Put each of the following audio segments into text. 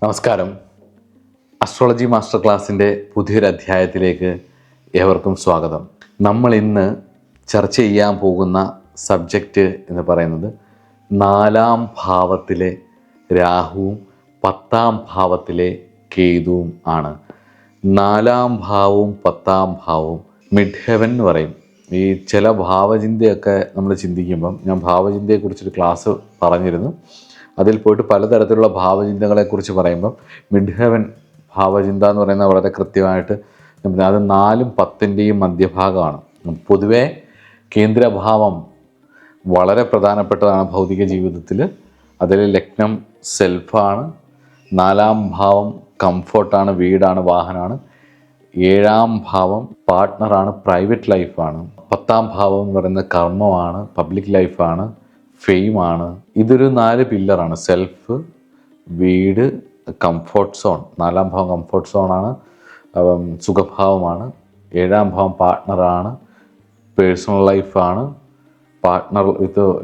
നമസ്കാരം. Astrology master ക്ലാസ്സിൻ്റെ പുതിയൊരു അധ്യായത്തിലേക്ക് ഏവർക്കും സ്വാഗതം. നമ്മൾ ഇന്ന് ചർച്ച ചെയ്യാൻ പോകുന്ന സബ്ജക്റ്റ് എന്ന് പറയുന്നത് 4-ാം ഭാവത്തിലെ രാഹുവും 10-ാം ഭാവത്തിലെ കേതുവും ആണ്. 4-ാം ഭാവവും 10-ാം ഭാവവും മിഡ് ഹെവൻ എന്ന് പറയും. ഈ ചില ഭാവചിന്തയൊക്കെ നമ്മൾ ചിന്തിക്കുമ്പം, ഞാൻ ഭാവചിന്തയെക്കുറിച്ചൊരു ക്ലാസ് പറഞ്ഞിരുന്നു. അതിൽ പോയിട്ട് പലതരത്തിലുള്ള ഭാവചിന്തകളെക്കുറിച്ച് പറയുമ്പം മിഡ് ഹെവൻ ഭാവചിന്ത എന്ന് പറയുന്നത് വളരെ കൃത്യമായിട്ട് അത് 4-ഉം 10-ൻ്റെയും മധ്യഭാഗമാണ്. പൊതുവേ കേന്ദ്രഭാവം വളരെ പ്രധാനപ്പെട്ടതാണ് ഭൗതിക ജീവിതത്തിൽ. അതിൽ ലഗ്നം സെൽഫാണ്, 4-ാം ഭാവം കംഫോർട്ടാണ്, വീടാണ്, വാഹനമാണ്, 7-ാം ഭാവം പാർട്ട്ണറാണ്, പ്രൈവറ്റ് ലൈഫാണ്, 10-ാം ഭാവം എന്ന് പറയുന്നത് കർമ്മമാണ്, പബ്ലിക് ലൈഫാണ്, ഫെയിമാണ്. ഇതൊരു 4 പില്ലറാണ്. സെൽഫ്, വീട്, കംഫോർട്ട് സോൺ. 4-ാം ഭാവം കംഫോർട്ട് സോണാണ്, സുഖഭാവമാണ്. 7-ാം ഭാവം പാർട്ട്ണറാണ്, പേഴ്സണൽ ലൈഫാണ്,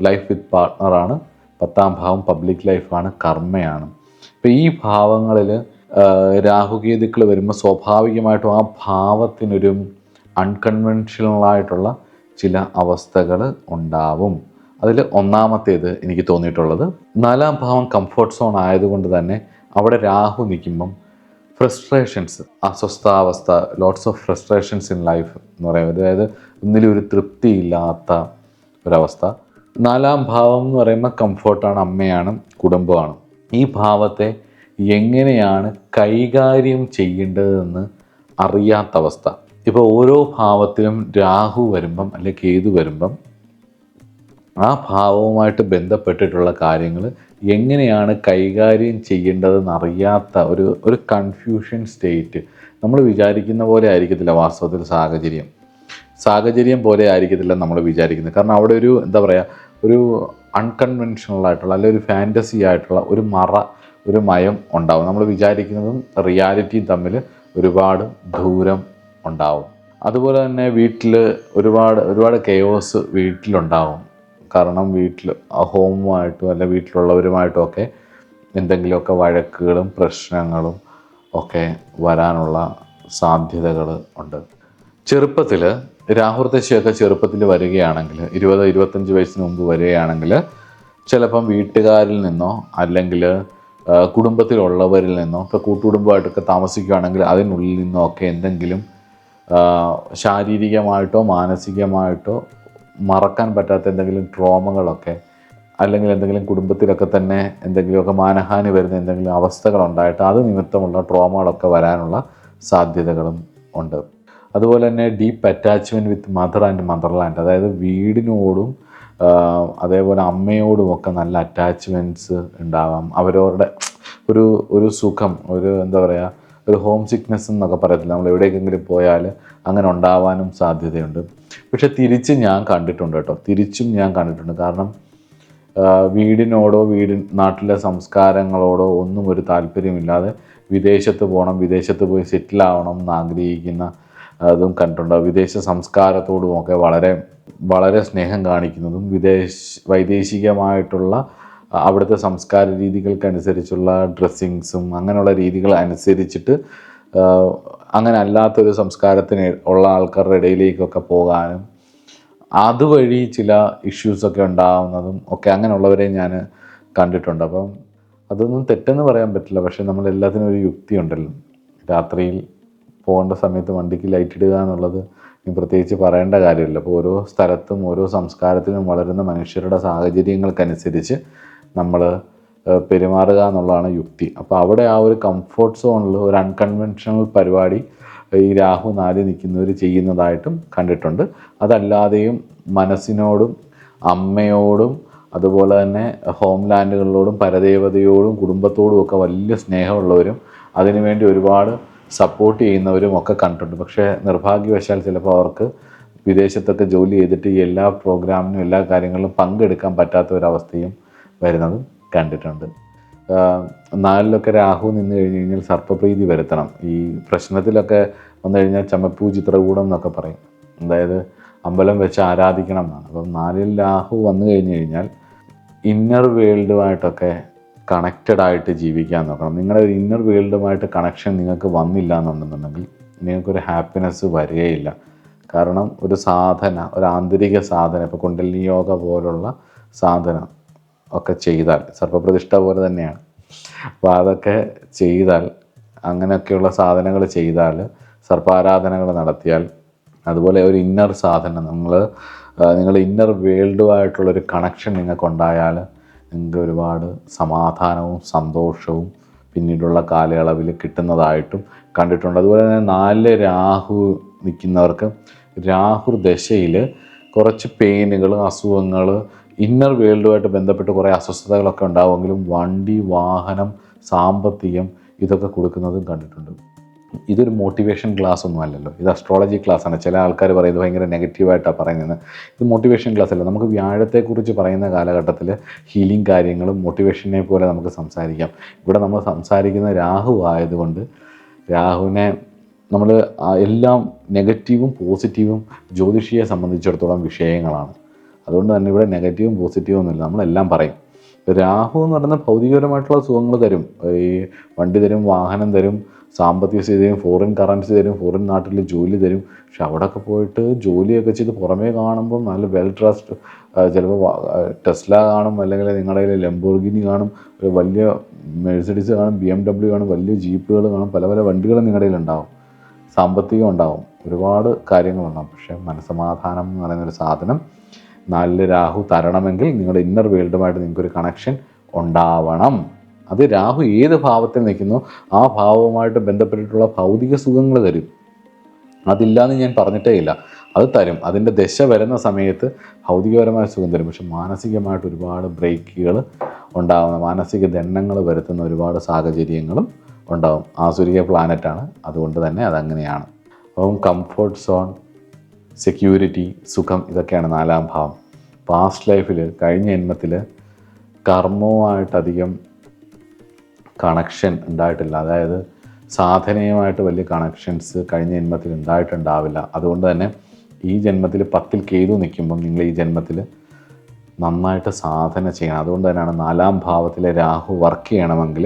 ലൈഫ് വിത്ത് പാർട്ട്ണറാണ്. 10-ാം ഭാവം പബ്ലിക് ലൈഫാണ്, കർമ്മയാണ്. ഇപ്പം ഈ ഭാവങ്ങളിൽ രാഹുകേതുക്കൾ വരുമ്പോൾ സ്വാഭാവികമായിട്ടും ആ ഭാവത്തിനൊരു അൺകൺവെൻഷനലായിട്ടുള്ള ചില അവസ്ഥകൾ ഉണ്ടാവും. അതിൽ ഒന്നാമത്തേത് എനിക്ക് തോന്നിയിട്ടുള്ളത്, 4-ാം ഭാവം കംഫോർട്ട് സോൺ ആയതുകൊണ്ട് തന്നെ അവിടെ രാഹു നിൽക്കുമ്പം ഫ്രസ്ട്രേഷൻസ്, അസ്വസ്ഥാവസ്ഥ, lots of frustrations in life എന്ന് പറയുന്നത്, അതായത് ഒന്നിലും ഒരു തൃപ്തിയില്ലാത്ത ഒരവസ്ഥ. 4-ാം ഭാവം എന്ന് പറയുമ്പോൾ കംഫോർട്ടാണ്, അമ്മയാണ്, കുടുംബമാണ്. ഈ ഭാവത്തെ എങ്ങനെയാണ് കൈകാര്യം ചെയ്യേണ്ടതെന്ന് അറിയാത്ത അവസ്ഥ. ഇപ്പോൾ ഓരോ ഭാവത്തിലും രാഹു വരുമ്പം അല്ലെങ്കിൽ കേതു വരുമ്പം ആ ഭാവവുമായിട്ട് ബന്ധപ്പെട്ടിട്ടുള്ള കാര്യങ്ങൾ എങ്ങനെയാണ് കൈകാര്യം ചെയ്യേണ്ടതെന്ന് അറിയാത്ത ഒരു കൺഫ്യൂഷൻ സ്റ്റേറ്റ്. നമ്മൾ വിചാരിക്കുന്ന പോലെ ആയിരിക്കത്തില്ല വാസ്തവത്തിൽ സാഹചര്യം പോലെ ആയിരിക്കത്തില്ല നമ്മൾ വിചാരിക്കുന്നത്. കാരണം അവിടെ ഒരു ഒരു അൺകൺവെൻഷനലായിട്ടുള്ള അല്ലെങ്കിൽ ഒരു ഫാൻറ്റസി ആയിട്ടുള്ള ഒരു മയം ഉണ്ടാവും. നമ്മൾ വിചാരിക്കുന്നതും റിയാലിറ്റിയും തമ്മിൽ ഒരുപാട് ദൂരം ഉണ്ടാവും. അതുപോലെ തന്നെ വീട്ടിൽ ഒരുപാട് കെയോസ് വീട്ടിലുണ്ടാവും. കാരണം വീട്ടിൽ ഹോമുമായിട്ടും അല്ല വീട്ടിലുള്ളവരുമായിട്ടും ഒക്കെ എന്തെങ്കിലുമൊക്കെ വഴക്കുകളും പ്രശ്നങ്ങളും ഒക്കെ വരാനുള്ള സാധ്യതകൾ ഉണ്ട്. ചെറുപ്പത്തിൽ രാഹുർദശയൊക്കെ ചെറുപ്പത്തിൽ വരികയാണെങ്കിൽ, 20-25 വയസ്സിന് മുമ്പ് വരികയാണെങ്കിൽ, ചിലപ്പം വീട്ടുകാരിൽ നിന്നോ അല്ലെങ്കിൽ കുടുംബത്തിലുള്ളവരിൽ നിന്നോ, ഇപ്പോൾ കൂട്ടുകുടുംബമായിട്ടൊക്കെ താമസിക്കുകയാണെങ്കിൽ അതിനുള്ളിൽ നിന്നോ ഒക്കെ എന്തെങ്കിലും ശാരീരികമായിട്ടോ മാനസികമായിട്ടോ മറക്കാൻ പറ്റാത്ത എന്തെങ്കിലും ട്രോമകളൊക്കെ, അല്ലെങ്കിൽ എന്തെങ്കിലും കുടുംബത്തിലൊക്കെ തന്നെ എന്തെങ്കിലുമൊക്കെ മാനഹാനി വരുന്ന എന്തെങ്കിലും അവസ്ഥകളുണ്ടായിട്ട് അത് നിമിത്തമുള്ള ട്രോമകളൊക്കെ വരാനുള്ള സാധ്യതകളും ഉണ്ട്. അതുപോലെ തന്നെ deep attachment with mother and motherland, അതായത് വീടിനോടും അതേപോലെ അമ്മയോടുമൊക്കെ നല്ല അറ്റാച്ച്മെൻറ്റ്സ് ഉണ്ടാവാം. അവരവരുടെ ഒരു സുഖം, ഒരു ഹോം സിക്നെസ് എന്നൊക്കെ പറയത്തില്ല, നമ്മൾ എവിടേക്കെങ്കിലും പോയാൽ അങ്ങനെ ഉണ്ടാവാനും സാധ്യതയുണ്ട്. പക്ഷെ തിരിച്ചും ഞാൻ കണ്ടിട്ടുണ്ട്. കാരണം വീടിനോടോ നാട്ടിലെ സംസ്കാരങ്ങളോടോ ഒന്നും ഒരു താല്പര്യമില്ലാതെ വിദേശത്ത് പോകണം, വിദേശത്ത് പോയി സെറ്റിലാവണം എന്ന് ആഗ്രഹിക്കുന്ന അതും കണ്ടിട്ടുണ്ട്. വിദേശ സംസ്കാരത്തോടുമൊക്കെ വളരെ സ്നേഹം കാണിക്കുന്നതും വൈദേശികമായിട്ടുള്ള അവിടുത്തെ സംസ്കാര രീതികൾക്കനുസരിച്ചുള്ള ഡ്രസ്സിങ്സും അങ്ങനെയുള്ള രീതികൾ അനുസരിച്ചിട്ട് അങ്ങനെ അല്ലാത്തൊരു സംസ്കാരത്തിന് ഉള്ള ആൾക്കാരുടെ ഇടയിലേക്കൊക്കെ പോകാനും അതുവഴി ചില ഇഷ്യൂസൊക്കെ ഉണ്ടാകുന്നതും ഒക്കെ അങ്ങനെയുള്ളവരെ ഞാൻ കണ്ടിട്ടുണ്ട്. അപ്പം അതൊന്നും തെറ്റെന്ന് പറയാൻ പറ്റില്ല. പക്ഷെ നമ്മളെല്ലാത്തിനും ഒരു യുക്തിയുണ്ടല്ലോ. രാത്രിയിൽ പോകേണ്ട സമയത്ത് വണ്ടിക്ക് ലൈറ്റ് ഇടുക എന്നുള്ളത് പ്രത്യേകിച്ച് പറയേണ്ട കാര്യമില്ല. അപ്പോൾ ഓരോ സ്ഥലത്തും ഓരോ സംസ്കാരത്തിലും വളരുന്ന മനുഷ്യരുടെ സാഹചര്യങ്ങൾക്കനുസരിച്ച് നമ്മൾ പെരുമാറുക എന്നുള്ളതാണ് യുക്തി. അപ്പോൾ അവിടെ ആ ഒരു കംഫോർട്ട് സോണിൽ ഒരു അൺകൺവെൻഷണൽ പരിപാടി ഈ രാഹു 4 നിൽക്കുന്നവർ ചെയ്യുന്നതായിട്ടും കണ്ടിട്ടുണ്ട്. അതല്ലാതെയും മനസ്സിനോടും അമ്മയോടും അതുപോലെ തന്നെ ഹോം ലാൻഡുകളിലോടും പരദേവതയോടും കുടുംബത്തോടും ഒക്കെ വലിയ സ്നേഹമുള്ളവരും അതിനുവേണ്ടി ഒരുപാട് സപ്പോർട്ട് ചെയ്യുന്നവരും ഒക്കെ കണ്ടിട്ടുണ്ട്. പക്ഷേ നിർഭാഗ്യവശാൽ ചിലപ്പോൾ അവർക്ക് വിദേശത്തൊക്കെ ജോലി ചെയ്തിട്ട് ഈ എല്ലാ പ്രോഗ്രാമിനും എല്ലാ കാര്യങ്ങളിലും പങ്കെടുക്കാൻ പറ്റാത്ത ഒരവസ്ഥയും വരുന്നതും കണ്ടിട്ടുണ്ട്. 4-ലൊക്കെ രാഹു നിന്ന് കഴിഞ്ഞ് കഴിഞ്ഞാൽ സർപ്പപ്രീതി വരുത്തണം. ഈ പ്രശ്നത്തിലൊക്കെ വന്നു കഴിഞ്ഞാൽ ചമപ്പൂ ചിത്രകൂടം എന്നൊക്കെ പറയും, അതായത് അമ്പലം വെച്ച് ആരാധിക്കണം എന്നാണ്. അപ്പം 4-ൽ രാഹു വന്നു കഴിഞ്ഞ് കഴിഞ്ഞാൽ ഇന്നർ വേൾഡുമായിട്ടൊക്കെ കണക്റ്റഡ് ആയിട്ട് ജീവിക്കാൻ നോക്കണം. നിങ്ങളുടെ ഒരു ഇന്നർ വേൾഡുമായിട്ട് കണക്ഷൻ നിങ്ങൾക്ക് വന്നില്ല എന്നുണ്ടെന്നുണ്ടെങ്കിൽ നിങ്ങൾക്കൊരു ഹാപ്പിനെസ് വരികയില്ല. കാരണം ഒരു സാധന, ഒരു ആന്തരിക സാധന, ഇപ്പോൾ കുണ്ടലിനി യോഗ പോലുള്ള സാധനം ഒക്കെ ചെയ്താൽ, സർപ്പപ്രതിഷ്ഠ പോലെ തന്നെയാണ്, അപ്പോൾ അതൊക്കെ ചെയ്താൽ, അങ്ങനെയൊക്കെയുള്ള സാധനങ്ങൾ ചെയ്താൽ, സർപ്പാരാധനകൾ നടത്തിയാൽ, അതുപോലെ ഒരു ഇന്നർ സാധനം നിങ്ങളുടെ ഇന്നർ വേൾഡുമായിട്ടുള്ളൊരു കണക്ഷൻ നിങ്ങൾക്കുണ്ടായാൽ നിങ്ങൾക്ക് ഒരുപാട് സമാധാനവും സന്തോഷവും പിന്നീടുള്ള കാലയളവിൽ കിട്ടുന്നതായിട്ടും കണ്ടിട്ടുണ്ട്. അതുപോലെ തന്നെ 4 രാഹു നിൽക്കുന്നവർക്ക് രാഹു ദശയിൽ കുറച്ച് പെയിനുകൾ, അസുഖങ്ങൾ, ഇന്നർ വേൾഡുമായിട്ട് ബന്ധപ്പെട്ട് കുറേ അസ്വസ്ഥതകളൊക്കെ ഉണ്ടാവുമെങ്കിലും വണ്ടി, വാഹനം, സാമ്പത്തികം ഇതൊക്കെ കൊടുക്കുന്നതും കണ്ടിട്ടുണ്ട്. ഇതൊരു മോട്ടിവേഷൻ ക്ലാസ് ഒന്നും അല്ലല്ലോ, ഇത് അസ്ട്രോളജി ക്ലാസ്സാണ്. ചില ആൾക്കാർ പറയുന്നത് ഭയങ്കര നെഗറ്റീവായിട്ടാണ് പറയുന്നത്. ഇത് മോട്ടിവേഷൻ ക്ലാസ് അല്ല. നമുക്ക് വ്യാഴത്തെക്കുറിച്ച് പറയുന്ന കാലഘട്ടത്തിൽ ഹീലിംഗ് കാര്യങ്ങളും മോട്ടിവേഷനെ പോലെ നമുക്ക് സംസാരിക്കാം. ഇവിടെ നമ്മൾ സംസാരിക്കുന്ന രാഹു ആയതുകൊണ്ട് രാഹുവിനെ നമ്മൾ എല്ലാം നെഗറ്റീവും പോസിറ്റീവും ജ്യോതിഷിയെ സംബന്ധിച്ചിടത്തോളം വിഷയങ്ങളാണ്. അതുകൊണ്ട് തന്നെ ഇവിടെ നെഗറ്റീവും പോസിറ്റീവും ഒന്നുമില്ല, നമ്മളെല്ലാം പറയും. രാഹു എന്ന് പറയുന്നത് ഭൗതികപരമായിട്ടുള്ള സുഖങ്ങൾ തരും, ഈ വണ്ടി തരും, വാഹനം തരും, സാമ്പത്തിക സ്ഥിതി തരും, ഫോറിൻ കറൻസി തരും, ഫോറിൻ നാട്ടിൽ ജോലി തരും. പക്ഷെ അവിടെയൊക്കെ പോയിട്ട് ജോലിയൊക്കെ ചെയ്ത് പുറമേ കാണുമ്പോൾ നല്ല വെൽ ട്രസ്റ്റ്, ചിലപ്പോൾ ടെസ്ല കാണും, അല്ലെങ്കിൽ നിങ്ങളുടെ കയ്യിൽ ലംബോർഗിനി കാണും, ഒരു വലിയ മെഴ്സിഡീസ് കാണും, BMW കാണും, വലിയ ജീപ്പുകൾ കാണും, പല പല വണ്ടികളും നിങ്ങളുടെ കയ്യിലുണ്ടാവും, സാമ്പത്തികം ഉണ്ടാവും, ഒരുപാട് കാര്യങ്ങളുണ്ടാവും. പക്ഷേ മനസ്സമാധാനം എന്ന് പറയുന്നൊരു സാധനം 4 രാഹു തരണമെങ്കിൽ നിങ്ങളുടെ ഇന്നർ വേൾഡുമായിട്ട് നിങ്ങൾക്കൊരു കണക്ഷൻ ഉണ്ടാവണം. അത് രാഹു ഏത് ഭാവത്തിൽ നിൽക്കുന്നോ ആ ഭാവവുമായിട്ട് ബന്ധപ്പെട്ടിട്ടുള്ള ഭൗതിക സുഖങ്ങൾ തരും. അതില്ലാന്ന് ഞാൻ പറഞ്ഞിട്ടേ ഇല്ല, അത് തരും. അതിൻ്റെ ദശ വരുന്ന സമയത്ത് ഭൗതികപരമായ സുഖം തരും. പക്ഷെ മാനസികമായിട്ട് ഒരുപാട് ബ്രേക്കുകൾ ഉണ്ടാകുന്ന, മാനസിക ദണ്ഡങ്ങൾ വരുത്തുന്ന ഒരുപാട് സാഹചര്യങ്ങളും ഉണ്ടാകും. ആസുരിക പ്ലാനറ്റാണ്, അതുകൊണ്ട് തന്നെ അതങ്ങനെയാണ്. അപ്പം കംഫർട്ട് സോൺ, സെക്യൂരിറ്റി, സുഖം, ഇതൊക്കെയാണ് 4-ാം ഭാവം. പാസ്റ്റ് ലൈഫിൽ, കഴിഞ്ഞ ജന്മത്തിൽ കർമ്മവുമായിട്ടധികം കണക്ഷൻ ഉണ്ടായിട്ടില്ല. അതായത് സാധനയുമായിട്ട് വലിയ കണക്ഷൻസ് കഴിഞ്ഞ ജന്മത്തിൽ ഉണ്ടായിട്ടുണ്ടാവില്ല. അതുകൊണ്ട് തന്നെ ഈ ജന്മത്തിൽ 10-ൽ കേതു നിൽക്കുമ്പം നിങ്ങൾ ഈ ജന്മത്തിൽ നന്നായിട്ട് സാധന ചെയ്യണം. അതുകൊണ്ട് തന്നെയാണ് 4-ാം ഭാവത്തിലെ രാഹു വർക്ക് ചെയ്യണമെങ്കിൽ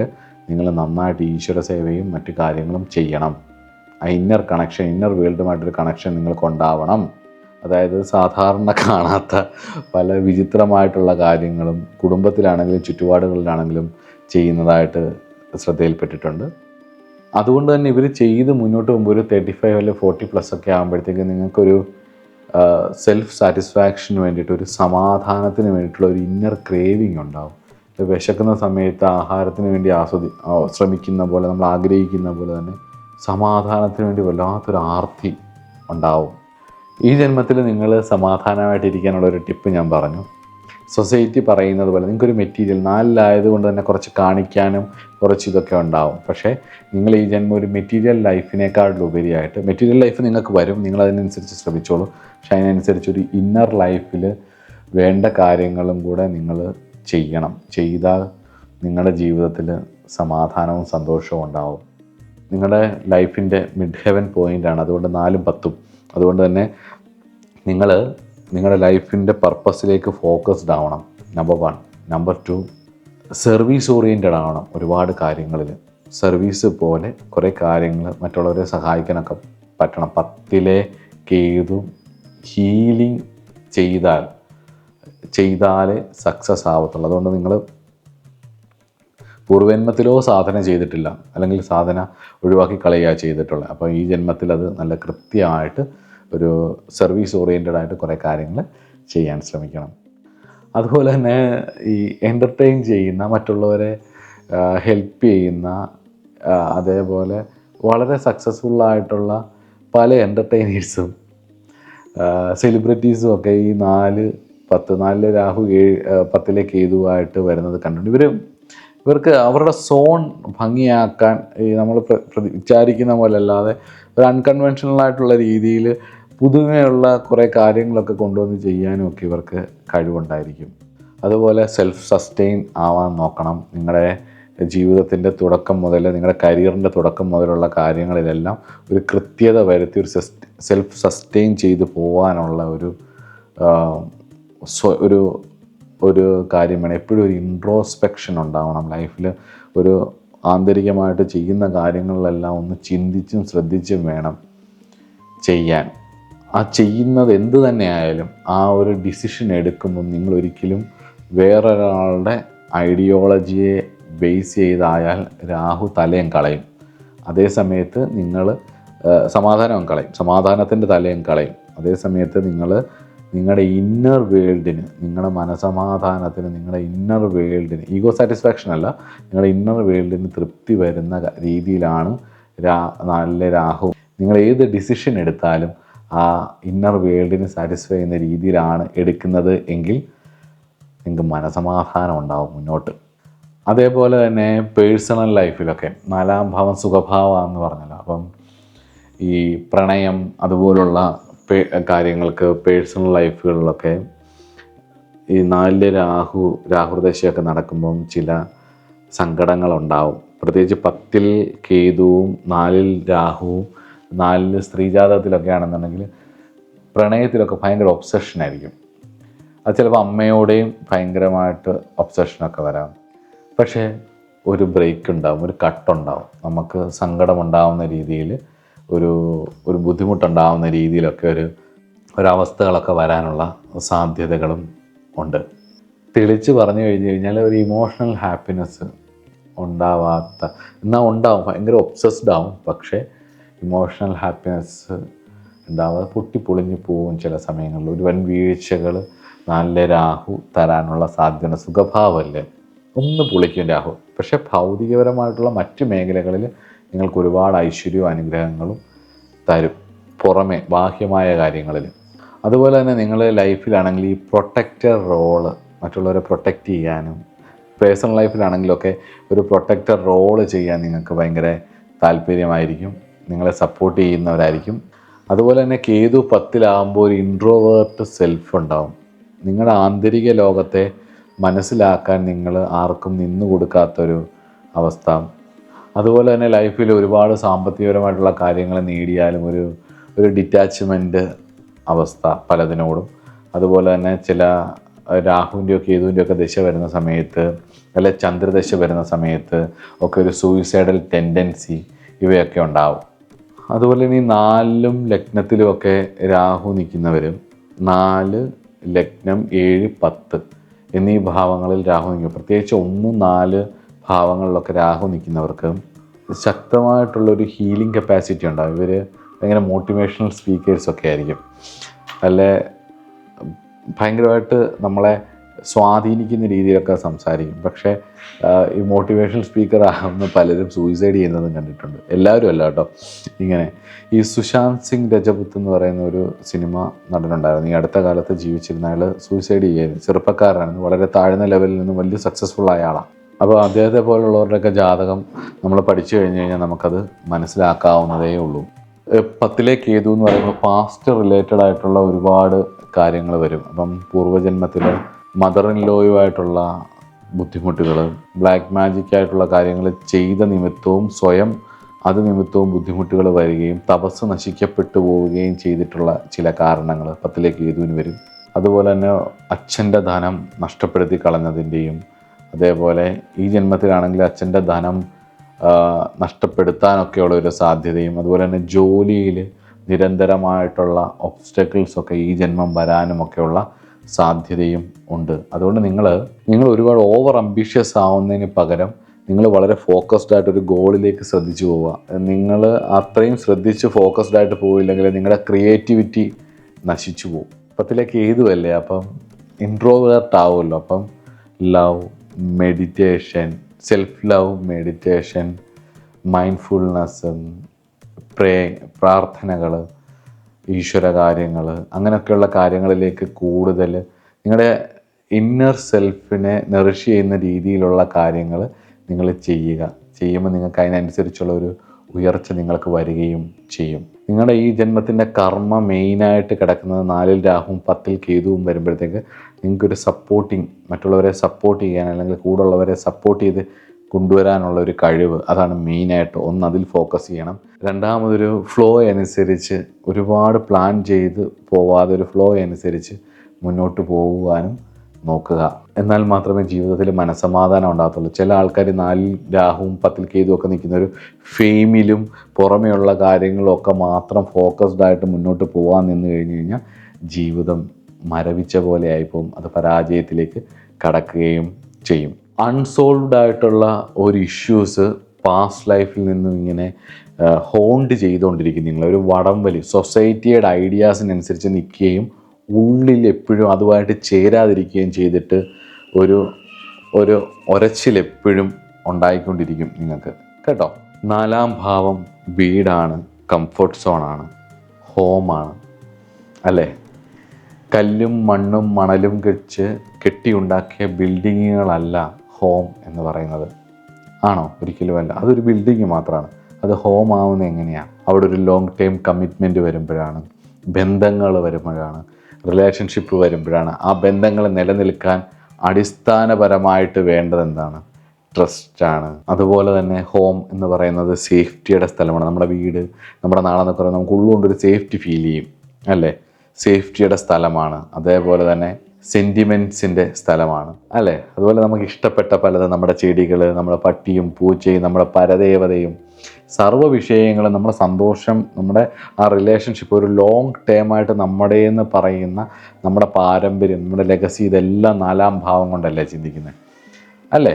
നിങ്ങൾ നന്നായിട്ട് ഈശ്വര സേവയും മറ്റു കാര്യങ്ങളും ചെയ്യണം. ആ ഇന്നർ കണക്ഷൻ, ഇന്നർ വേൾഡുമായിട്ടൊരു കണക്ഷൻ നിങ്ങൾക്കുണ്ടാവണം. അതായത് സാധാരണ കാണാത്ത പല വിചിത്രമായിട്ടുള്ള കാര്യങ്ങളും കുടുംബത്തിലാണെങ്കിലും ചുറ്റുപാടുകളിലാണെങ്കിലും ചെയ്യുന്നതായിട്ട് ശ്രദ്ധയിൽപ്പെട്ടിട്ടുണ്ട്. അതുകൊണ്ട് തന്നെ ഇവർ ചെയ്ത് മുന്നോട്ട് പോകുമ്പോൾ ഒരു 35 അല്ലെങ്കിൽ 40+ ഒക്കെ ആകുമ്പോഴത്തേക്ക് നിങ്ങൾക്കൊരു സെൽഫ് സാറ്റിസ്ഫാക്ഷന് വേണ്ടിയിട്ട്, ഒരു സമാധാനത്തിന് വേണ്ടിയിട്ടുള്ള ഒരു ഇന്നർ ക്രേവിങ് ഉണ്ടാവും. വിശക്കുന്ന സമയത്ത് ആഹാരത്തിന് വേണ്ടി ശ്രമിക്കുന്ന പോലെ, നമ്മൾ ആഗ്രഹിക്കുന്ന പോലെ തന്നെ സമാധാനത്തിന് വേണ്ടി വല്ലാത്തൊരു ആർത്തി ഉണ്ടാവും. ഈ ജന്മത്തിൽ നിങ്ങൾ സമാധാനമായിട്ടിരിക്കാനുള്ള ഒരു ടിപ്പ് ഞാൻ പറഞ്ഞു. സൊസൈറ്റി പറയുന്നത് പോലെ നിങ്ങൾക്കൊരു മെറ്റീരിയൽ 4-ലായതുകൊണ്ട് തന്നെ കുറച്ച് കാണിക്കാനും കുറച്ച് ഇതൊക്കെ ഉണ്ടാവും. പക്ഷേ നിങ്ങൾ ഈ ജന്മം ഒരു മെറ്റീരിയൽ ലൈഫിനേക്കാളുപരിയായിട്ട്, മെറ്റീരിയൽ ലൈഫ് നിങ്ങൾക്ക് വരും, നിങ്ങളതിനനുസരിച്ച് ശ്രമിച്ചോളൂ. പക്ഷേ അതിനനുസരിച്ചൊരു ഇന്നർ ലൈഫിൽ വേണ്ട കാര്യങ്ങളും കൂടെ നിങ്ങൾ ചെയ്യണം. ചെയ്താൽ നിങ്ങളുടെ ജീവിതത്തിൽ സമാധാനവും സന്തോഷവും ഉണ്ടാവും. നിങ്ങളുടെ ലൈഫിൻ്റെ മിഡ് ഹെവൻ പോയിൻ്റാണ്. അതുകൊണ്ട് 4-ഉം 10-ഉം. അതുകൊണ്ട് തന്നെ നിങ്ങൾ നിങ്ങളുടെ ലൈഫിൻ്റെ പർപ്പസിലേക്ക് ഫോക്കസ്ഡ് ആവണം, നമ്പർ 1. നമ്പർ 2, സർവീസ് ഓറിയൻറ്റഡ് ആവണം. ഒരുപാട് കാര്യങ്ങളിൽ സർവീസ് പോലെ കുറേ കാര്യങ്ങൾ മറ്റുള്ളവരെ സഹായിക്കാനൊക്കെ പറ്റണം. 10-ലെ കേതു ഹീലിംഗ് ചെയ്താലേ സക്സസ് ആവത്തുള്ളൂ. അതുകൊണ്ട് നിങ്ങൾ പൂർവ്വജന്മത്തിലോ സാധന ചെയ്തിട്ടില്ല, അല്ലെങ്കിൽ സാധന ഒഴിവാക്കി കളയുക ചെയ്തിട്ടുള്ളത്. അപ്പോൾ ഈ ജന്മത്തിൽ അത് നല്ല കൃത്യമായിട്ട് ഒരു സർവീസ് ഓറിയൻറ്റഡ് ആയിട്ട് കുറേ കാര്യങ്ങൾ ചെയ്യാൻ ശ്രമിക്കണം. അതുപോലെ തന്നെ ഈ എൻ്റർടൈൻ ചെയ്യുന്ന, മറ്റുള്ളവരെ ഹെൽപ്പ് ചെയ്യുന്ന, അതേപോലെ വളരെ സക്സസ്ഫുള്ളായിട്ടുള്ള പല എൻ്റർടൈനേഴ്സും സെലിബ്രിറ്റീസും ഒക്കെ ഈ 4-10 രാഹു 10-ലെ കേതുവായിട്ട് വരുന്നത് കണ്ടിട്ടുണ്ട്. ഇവർക്ക് അവരുടെ സോൺ ഭംഗിയാക്കാൻ ഈ നമ്മൾ വിചാരിക്കുന്ന പോലെ അല്ലാതെ ഒരു അൺകൺവെൻഷനലായിട്ടുള്ള രീതിയിൽ പുതുമയുള്ള കുറേ കാര്യങ്ങളൊക്കെ കൊണ്ടുവന്ന് ചെയ്യാനും ഒക്കെ ഇവർക്ക് കഴിവുണ്ടായിരിക്കും. അതുപോലെ സെൽഫ് സസ്റ്റെയിൻ ആവാൻ നോക്കണം. നിങ്ങളുടെ ജീവിതത്തിൻ്റെ തുടക്കം മുതൽ, നിങ്ങളുടെ കരിയറിൻ്റെ തുടക്കം മുതലുള്ള കാര്യങ്ങളിലെല്ലാം ഒരു കൃത്യത വരുത്തി ഒരു സെൽഫ് സസ്റ്റെയിൻ ചെയ്ത് പോകാനുള്ള ഒരു ഒരു കാര്യം വേണം. എപ്പോഴും ഒരു ഇൻട്രോസ്പെക്ഷൻ ഉണ്ടാവണം ലൈഫിൽ. ഒരു ആന്തരികമായിട്ട് ചെയ്യുന്ന കാര്യങ്ങളിലെല്ലാം ഒന്ന് ചിന്തിച്ചും ശ്രദ്ധിച്ചും വേണം ചെയ്യാൻ. ആ ചെയ്യുന്നത് എന്ത് തന്നെ ആയാലും ആ ഒരു ഡിസിഷൻ എടുക്കുമ്പോൾ നിങ്ങൾ ഒരിക്കലും വേറൊരാളുടെ ഐഡിയോളജിയെ ബേസ് ചെയ്തായാൽ രാഹു തലയും കളയും. അതേ സമയത്ത് നിങ്ങൾ സമാധാനം കളയും, സമാധാനത്തിൻ്റെ തലയും കളയും. അതേ സമയത്ത് നിങ്ങൾ നിങ്ങളുടെ ഇന്നർ വേൾഡിന്, നിങ്ങളുടെ മനസമാധാനത്തിന്, നിങ്ങളുടെ ഇന്നർ വേൾഡിന്, ഈഗോ സാറ്റിസ്ഫാക്ഷൻ അല്ല, നിങ്ങളുടെ ഇന്നർ വേൾഡിന് തൃപ്തി വരുന്ന രീതിയിലാണ് നല്ല രാഹു. നിങ്ങൾ ഏത് ഡിസിഷൻ എടുത്താലും ആ ഇന്നർ വേൾഡിന് സാറ്റിസ്ഫൈ ചെയ്യുന്ന രീതിയിലാണ് എടുക്കുന്നത് എങ്കിൽ നിങ്ങൾക്ക് മനസമാധാനം ഉണ്ടാവും മുന്നോട്ട്. അതേപോലെ തന്നെ പേഴ്സണൽ ലൈഫിലൊക്കെ 4-ാം ഭാവം സുഖഭാവം എന്ന് പറഞ്ഞല്ലോ. അപ്പം ഈ പ്രണയം അതുപോലുള്ള കാര്യങ്ങൾക്ക് പേഴ്സണൽ ലൈഫുകളിലൊക്കെ ഈ 4 രാഹുദശയൊക്കെ നടക്കുമ്പം ചില സങ്കടങ്ങളുണ്ടാവും. പ്രത്യേകിച്ച് 10-ൽ കേതുവും 4-ൽ രാഹുവും 4-ൽ സ്ത്രീജാതകത്തിലൊക്കെ ആണെന്നുണ്ടെങ്കിൽ പ്രണയത്തിലൊക്കെ ഭയങ്കര ഒബ്സഷനായിരിക്കും. അത് ചിലപ്പോൾ അമ്മയോടെയും ഭയങ്കരമായിട്ട് ഒബ്സഷനൊക്കെ വരാം. പക്ഷേ ഒരു ബ്രേക്ക് ഉണ്ടാവും, ഒരു കട്ടുണ്ടാവും. നമുക്ക് സങ്കടമുണ്ടാവുന്ന രീതിയിൽ ഒരു ബുദ്ധിമുട്ടുണ്ടാവുന്ന രീതിയിലൊക്കെ ഒരവസ്ഥകളൊക്കെ വരാനുള്ള സാധ്യതകളും ഉണ്ട്. തെളിച്ച് പറഞ്ഞു കഴിഞ്ഞ് കഴിഞ്ഞാൽ ഒരു ഇമോഷണൽ ഹാപ്പിനെസ് ഉണ്ടാവാത്ത, എന്നാൽ ഉണ്ടാവും, ഭയങ്കര ഒബ്സസ്ഡ് ആവും. പക്ഷേ ഇമോഷണൽ ഹാപ്പിനെസ് ഉണ്ടാവാതെ പൊട്ടിപ്പൊളിഞ്ഞ് പോവും ചില സമയങ്ങളിൽ. ഒരു വൻ വീഴ്ചകൾ നല്ല രാഹു തരാനുള്ള സാധ്യത. സുഖഭാവമല്ലേ, ഒന്ന് പൊളിക്കും രാഹു. പക്ഷേ ഭൗതികപരമായിട്ടുള്ള മറ്റു മേഖലകളിൽ നിങ്ങൾക്ക് ഒരുപാട് ഐശ്വര്യവും അനുഗ്രഹങ്ങളും തരും, പുറമെ ബാഹ്യമായ കാര്യങ്ങളിൽ. അതുപോലെ തന്നെ നിങ്ങൾ ലൈഫിലാണെങ്കിൽ ഈ പ്രൊട്ടക്റ്റർ റോള്, മറ്റുള്ളവരെ പ്രൊട്ടക്റ്റ് ചെയ്യാനും, പേഴ്സണൽ ലൈഫിലാണെങ്കിലൊക്കെ ഒരു പ്രൊട്ടക്റ്റർ റോള് ചെയ്യാൻ നിങ്ങൾക്ക് ഭയങ്കര താല്പര്യമായിരിക്കും, നിങ്ങളെ സപ്പോർട്ട് ചെയ്യുന്നവരായിരിക്കും. അതുപോലെ തന്നെ കേതു 10-ലാകുമ്പോൾ ഒരു ഇൻട്രോവേർട്ട് സെൽഫ് ഉണ്ടാവും. നിങ്ങളുടെ ആന്തരിക ലോകത്തെ മനസ്സിലാക്കാൻ നിങ്ങൾ ആർക്കും നിന്നു കൊടുക്കാത്തൊരു അവസ്ഥ. അതുപോലെ തന്നെ ലൈഫിൽ ഒരുപാട് സാമ്പത്തികപരമായിട്ടുള്ള കാര്യങ്ങൾ നേടിയാലും ഒരു ഡിറ്റാച്ച്മെൻറ്റ് അവസ്ഥ പലതിനോടും. അതുപോലെ തന്നെ ചില രാഹുവിൻ്റെയോ കേതുവിൻ്റെയോ ഒക്കെ ദശ വരുന്ന സമയത്ത്, അല്ലെ ചന്ദ്രദശ വരുന്ന സമയത്ത് ഒക്കെ ഒരു സൂയിസൈഡൽ ടെൻഡൻസി ഇവയൊക്കെ ഉണ്ടാവും. അതുപോലെ തന്നെ ഈ 4-ലും ലഗ്നത്തിലുമൊക്കെ രാഹു നിൽക്കുന്നവരും 4, ലഗ്നം 7, 10 എന്നീ ഭാവങ്ങളിൽ രാഹു നിൽക്കും. പ്രത്യേകിച്ച് 1, 4 ഭാവങ്ങളിലൊക്കെ രാഹു നിൽക്കുന്നവർക്ക് ശക്തമായിട്ടുള്ളൊരു ഹീലിംഗ് കപ്പാസിറ്റി ഉണ്ടാകും. ഇവർ ഭയങ്കര മോട്ടിവേഷണൽ സ്പീക്കേഴ്സൊക്കെ ആയിരിക്കും. അല്ലെ ഭയങ്കരമായിട്ട് നമ്മളെ സ്വാധീനിക്കുന്ന രീതിയിലൊക്കെ സംസാരിക്കും. പക്ഷേ ഈ മോട്ടിവേഷണൽ സ്പീക്കർ ആകുന്ന പലരും സൂയിസൈഡ് ചെയ്യുന്നതും കണ്ടിട്ടുണ്ട്. എല്ലാവരും അല്ല കേട്ടോ. ഇങ്ങനെ ഈ സുശാന്ത് സിംഗ് രജപുത്ത് എന്ന് പറയുന്ന ഒരു സിനിമ നടനുണ്ടായിരുന്നു. ഈ അടുത്ത കാലത്ത് ജീവിച്ചിരുന്ന അയാൾ സൂയിസൈഡ് ചെയ്യായിരുന്നു. ചെറുപ്പക്കാരനാണ്, വളരെ താഴ്ന്ന ലെവലിൽ നിന്ന് വലിയ സക്സസ്ഫുൾ ആയ ആളാണ്. അപ്പോൾ അദ്ദേഹത്തെ പോലുള്ളവരുടെയൊക്കെ ജാതകം നമ്മൾ പഠിച്ചു കഴിഞ്ഞ് കഴിഞ്ഞാൽ നമുക്കത് മനസ്സിലാക്കാവുന്നതേ ഉള്ളൂ. 10-ലെ കേതു എന്ന് പറയുമ്പോൾ പാസ്റ്റ് റിലേറ്റഡ് ആയിട്ടുള്ള ഒരുപാട് കാര്യങ്ങൾ വരും. അപ്പം പൂർവ്വജന്മത്തിൽ മദർ ഇൻ ലോയുമായിട്ടുള്ള ബുദ്ധിമുട്ടുകൾ, ബ്ലാക്ക് മാജിക് ആയിട്ടുള്ള കാര്യങ്ങൾ ചെയ്ത നിമിത്തവും സ്വയം അത് നിമിത്തവും ബുദ്ധിമുട്ടുകൾ വരികയും തപസ് നശിക്കപ്പെട്ടു പോവുകയും ചെയ്തിട്ടുള്ള ചില കാരണങ്ങൾ 10-ലെ കേതുവിന് വരും. അതുപോലെ തന്നെ അച്ഛൻ്റെ ധനം നഷ്ടപ്പെടുത്തി കളഞ്ഞതിൻ്റെയും, അതേപോലെ ഈ ജന്മത്തിലാണെങ്കിൽ അച്ഛൻ്റെ ധനം നഷ്ടപ്പെടുത്താനൊക്കെയുള്ള ഒരു സാധ്യതയും, അതുപോലെ തന്നെ ജോലിയിൽ നിരന്തരമായിട്ടുള്ള ഒബ്സ്റ്റക്കിൾസൊക്കെ ഈ ജന്മം വരാനുമൊക്കെയുള്ള സാധ്യതയും ഉണ്ട്. അതുകൊണ്ട് നിങ്ങൾ ഒരുപാട് ഓവർ അംബിഷ്യസ് ആവുന്നതിന് പകരം നിങ്ങൾ വളരെ ഫോക്കസ്ഡ് ആയിട്ട് ഒരു ഗോളിലേക്ക് ശ്രദ്ധിച്ചു പോവുക. നിങ്ങൾ അത്രയും ശ്രദ്ധിച്ച് ഫോക്കസ്ഡ് ആയിട്ട് പോയില്ലെങ്കിൽ നിങ്ങളുടെ ക്രിയേറ്റിവിറ്റി നശിച്ചു പോകും. 10-ലെ കേതുവല്ലേ, അപ്പം ഇൻട്രോവേർട്ട് ആവുമല്ലോ. അപ്പം love, meditation, self love, meditation, mindfulness, പ്രാർത്ഥനകൾ, ഈശ്വര കാര്യങ്ങൾ, അങ്ങനെയൊക്കെയുള്ള കാര്യങ്ങളിലേക്ക് കൂടുതൽ നിങ്ങളുടെ ഇന്നർ സെൽഫിനെ നറിഷ് ചെയ്യുന്ന രീതിയിലുള്ള കാര്യങ്ങൾ നിങ്ങൾ ചെയ്യുമ്പോൾ നിങ്ങൾക്ക് അതിനനുസരിച്ചുള്ള ഒരു ഉയർച്ച നിങ്ങൾക്ക് വരികയും ചെയ്യും. നിങ്ങളുടെ ഈ ജന്മത്തിൻ്റെ കർമ്മ മെയിനായിട്ട് കിടക്കുന്നത് 4-ൽ രാഹുവും 10-ൽ കേതുവും വരുമ്പോഴത്തേക്ക് നിങ്ങൾക്കൊരു സപ്പോർട്ടിങ്, മറ്റുള്ളവരെ സപ്പോർട്ട് ചെയ്യാൻ അല്ലെങ്കിൽ കൂടുള്ളവരെ സപ്പോർട്ട് ചെയ്ത് കൊണ്ടുവരാനുള്ള ഒരു കഴിവ്, അതാണ് മെയിനായിട്ട്. ഒന്ന് അതിൽ ഫോക്കസ് ചെയ്യണം. രണ്ടാമതൊരു ഫ്ലോ അനുസരിച്ച്, ഒരുപാട് പ്ലാൻ ചെയ്ത് പോവാതെ ഒരു ഫ്ലോ അനുസരിച്ച് മുന്നോട്ട് പോകുവാനും നോക്കുക. എന്നാൽ മാത്രമേ ജീവിതത്തിൽ മനസ്സമാധാനം ഉണ്ടാകത്തുള്ളൂ. ചില ആൾക്കാർ 4 രാഹുവും 10 കേതുവും ഒക്കെ നിൽക്കുന്ന ഒരു ഫെയിമിലും പുറമെയുള്ള കാര്യങ്ങളും ഒക്കെ മാത്രം ഫോക്കസ്ഡ് ആയിട്ട് മുന്നോട്ട് പോകാൻ നിന്ന് കഴിഞ്ഞ് കഴിഞ്ഞാൽ ജീവിതം മരവിച്ച പോലെ ആയിപ്പോവും. അത് പരാജയത്തിലേക്ക് കടക്കുകയും ചെയ്യും. അൺസോൾവ്ഡ് ആയിട്ടുള്ള ഒരു ഇഷ്യൂസ് പാസ്റ്റ് ലൈഫിൽ നിന്നും ഇങ്ങനെ ഹോണ്ട് ചെയ്തുകൊണ്ടിരിക്കും. നിങ്ങളൊരു വടംവലി സൊസൈറ്റിയുടെ ഐഡിയാസിനനുസരിച്ച് നിൽക്കുകയും ഉള്ളിൽ എപ്പോഴും അതുമായിട്ട് ചേരാതിരിക്കുകയും ചെയ്തിട്ട് ഒരു ഒരച്ചിലെപ്പോഴും ഉണ്ടായിക്കൊണ്ടിരിക്കും നിങ്ങൾക്ക് കേട്ടോ. 4-ാം ഭാവം വീടാണ്, കംഫർട്ട് സോണാണ്, ഹോമാണ് അല്ലേ. കല്ലും മണ്ണും മണലും വെച്ച് കെട്ടിയുണ്ടാക്കിയ ബിൽഡിങ്ങുകളല്ല ഹോം എന്ന് പറയുന്നത്. ആണോ? ഒരിക്കലുമല്ല. അതൊരു ബിൽഡിങ് മാത്രമാണ്. അത് ഹോം ആവുന്നത് എങ്ങനെയാണ്? അവിടെ ഒരു ലോങ് ടൈം കമ്മിറ്റ്മെൻറ്റ് വരുമ്പോഴാണ്, ബന്ധങ്ങൾ വരുമ്പോഴാണ്, റിലേഷൻഷിപ്പ് വരുമ്പോഴാണ്. ആ ബന്ധങ്ങൾ നിലനിൽക്കാൻ അടിസ്ഥാനപരമായിട്ട് വേണ്ടത് എന്താണ്? ട്രസ്റ്റാണ്. അതുപോലെ തന്നെ ഹോം എന്ന് പറയുന്നത് സേഫ്റ്റിയുടെ സ്ഥലമാണ്. നമ്മുടെ വീട്, നമ്മുടെ നാടെന്നൊക്കെ പറയുന്നത് നമുക്ക് ഉള്ളുകൊണ്ടൊരു സേഫ്റ്റി ഫീൽ ചെയ്യും അല്ലേ. സേഫ്റ്റിയുടെ സ്ഥലമാണ്. അതേപോലെ തന്നെ സെൻറ്റിമെൻറ്റ്സിൻ്റെ സ്ഥലമാണ് അല്ലേ. അതുപോലെ നമുക്ക് ഇഷ്ടപ്പെട്ട പലതും, നമ്മുടെ ചെടികൾ, നമ്മുടെ പട്ടിയും പൂച്ചയും, നമ്മുടെ പരദേവതയും, സർവ്വ വിഷയങ്ങളും, നമ്മുടെ സന്തോഷം, നമ്മുടെ ആ റിലേഷൻഷിപ്പ് ഒരു ലോങ് ടേമായിട്ട് നമ്മുടേന്ന് പറയുന്ന നമ്മുടെ പാരമ്പര്യം, നമ്മുടെ ലെഗസി, ഇതെല്ലാം 4-ാം ഭാവം കൊണ്ടല്ലേ ചിന്തിക്കുന്നത് അല്ലേ.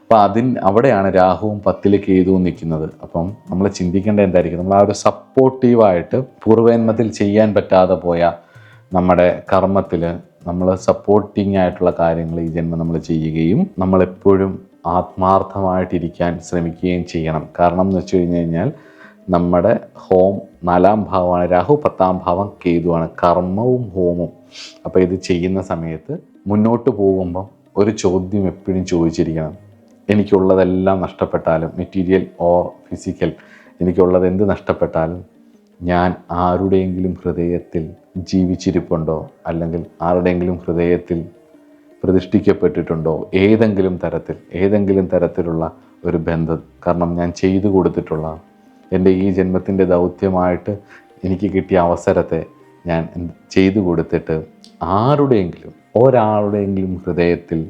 അപ്പം അവിടെയാണ് രാഹുവും 10 കേതുവും നിൽക്കുന്നത്. അപ്പം നമ്മൾ ചിന്തിക്കേണ്ടത് എന്തായിരിക്കും? നമ്മൾ ആ ഒരു സപ്പോർട്ടീവായിട്ട് പൂർവ്വജന്മത്തിൽ ചെയ്യാൻ പറ്റാതെ പോയ നമ്മുടെ കർമ്മത്തിൽ നമ്മൾ സപ്പോർട്ടിങ് ആയിട്ടുള്ള കാര്യങ്ങൾ ഈ ജന്മം നമ്മൾ ചെയ്യുകയും നമ്മളെപ്പോഴും ആത്മാർത്ഥമായിട്ടിരിക്കാൻ ശ്രമിക്കുകയും ചെയ്യണം. കാരണം എന്ന് വെച്ച് കഴിഞ്ഞാൽ നമ്മുടെ ഹോം 4-ാം ഭാവമാണ് രാഹു, 10-ാം ഭാവം കേതുവാണ്, കർമ്മവും ഹോമും. അപ്പോൾ ഇത് ചെയ്യുന്ന സമയത്ത് മുന്നോട്ട് പോകുമ്പം ഒരു ചോദ്യം എപ്പോഴും ചോദിച്ചിരിക്കണം. എനിക്കുള്ളതെല്ലാം നഷ്ടപ്പെട്ടാലും, മെറ്റീരിയൽ ഓർ ഫിസിക്കൽ, എനിക്കുള്ളത് എന്ത് നഷ്ടപ്പെട്ടാലും ഞാൻ ആരുടെയെങ്കിലും ഹൃദയത്തിൽ ജീവിച്ചിരിപ്പുണ്ടോ, അല്ലെങ്കിൽ ആരുടെയെങ്കിലും ഹൃദയത്തിൽ പ്രതിഷ്ഠിക്കപ്പെട്ടിട്ടുണ്ടോ ഏതെങ്കിലും തരത്തിലുള്ള ഒരു ബന്ധം. കാരണം ഞാൻ ചെയ്തു കൊടുത്തിട്ടുള്ള എൻ്റെ ഈ ജന്മത്തിൻ്റെ ദൗത്യമായിട്ട് എനിക്ക് കിട്ടിയ അവസരത്തെ ഞാൻ ചെയ്തു കൊടുത്തിട്ട് ഒരാളുടെയെങ്കിലും ഹൃദയത്തിൽ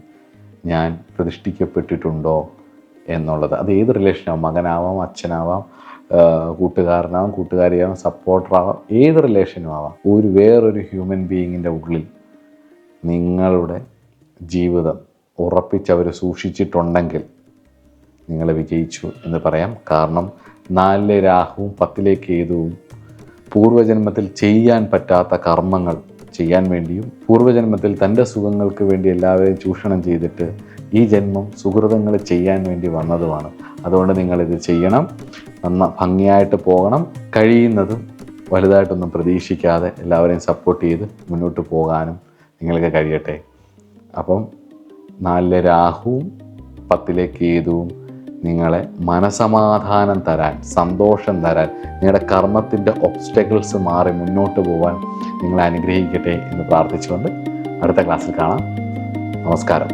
ഞാൻ പ്രതിഷ്ഠിക്കപ്പെട്ടിട്ടുണ്ടോ എന്നുള്ളത്. അത് ഏത് റിലേഷനാവും, മകനാവാം, അച്ഛനാവാം, കൂട്ടുകാരനാവാം, കൂട്ടുകാരിയാവാം, സപ്പോർട്ടറാവാം, ഏത് റിലേഷനും ആവാം. വേറൊരു ഹ്യൂമൻ ബീയിങ്ങിൻ്റെ ഉള്ളിൽ നിങ്ങളുടെ ജീവിതം ഉറപ്പിച്ചവർ സൂക്ഷിച്ചിട്ടുണ്ടെങ്കിൽ നിങ്ങൾ വിജയിച്ചു എന്ന് പറയാം. കാരണം 4-ലെ രാഹുവും 10-ലെ കേതുവും പൂർവ്വജന്മത്തിൽ ചെയ്യാൻ പറ്റാത്ത കർമ്മങ്ങൾ ചെയ്യാൻ വേണ്ടിയും പൂർവ്വജന്മത്തിൽ തൻ്റെ സുഖങ്ങൾക്ക് വേണ്ടി എല്ലാവരെയും ചൂഷണം ചെയ്തിട്ട് ഈ ജന്മം സുഹൃതങ്ങൾ ചെയ്യാൻ വേണ്ടി വന്നതുമാണ്. അതുകൊണ്ട് നിങ്ങളിത് ചെയ്യണം, ഭംഗിയായിട്ട് പോകണം, കഴിയുന്നതും വലുതായിട്ടൊന്നും പ്രതീക്ഷിക്കാതെ എല്ലാവരെയും സപ്പോർട്ട് ചെയ്ത് മുന്നോട്ട് പോകാനും നിങ്ങൾക്ക് കഴിയട്ടെ. അപ്പം 4-ലെ രാഹുവും 10-ലെ കേതുവും നിങ്ങളെ മനസമാധാനം തരാൻ, സന്തോഷം തരാൻ, നിങ്ങളുടെ കർമ്മത്തിൻ്റെ ഒബ്സ്റ്റക്കിൾസ് മാറി മുന്നോട്ട് പോകാൻ നിങ്ങളെ അനുഗ്രഹിക്കട്ടെ എന്ന് പ്രാർത്ഥിച്ചുകൊണ്ട് അടുത്ത ക്ലാസ്സിൽ കാണാം. നമസ്കാരം.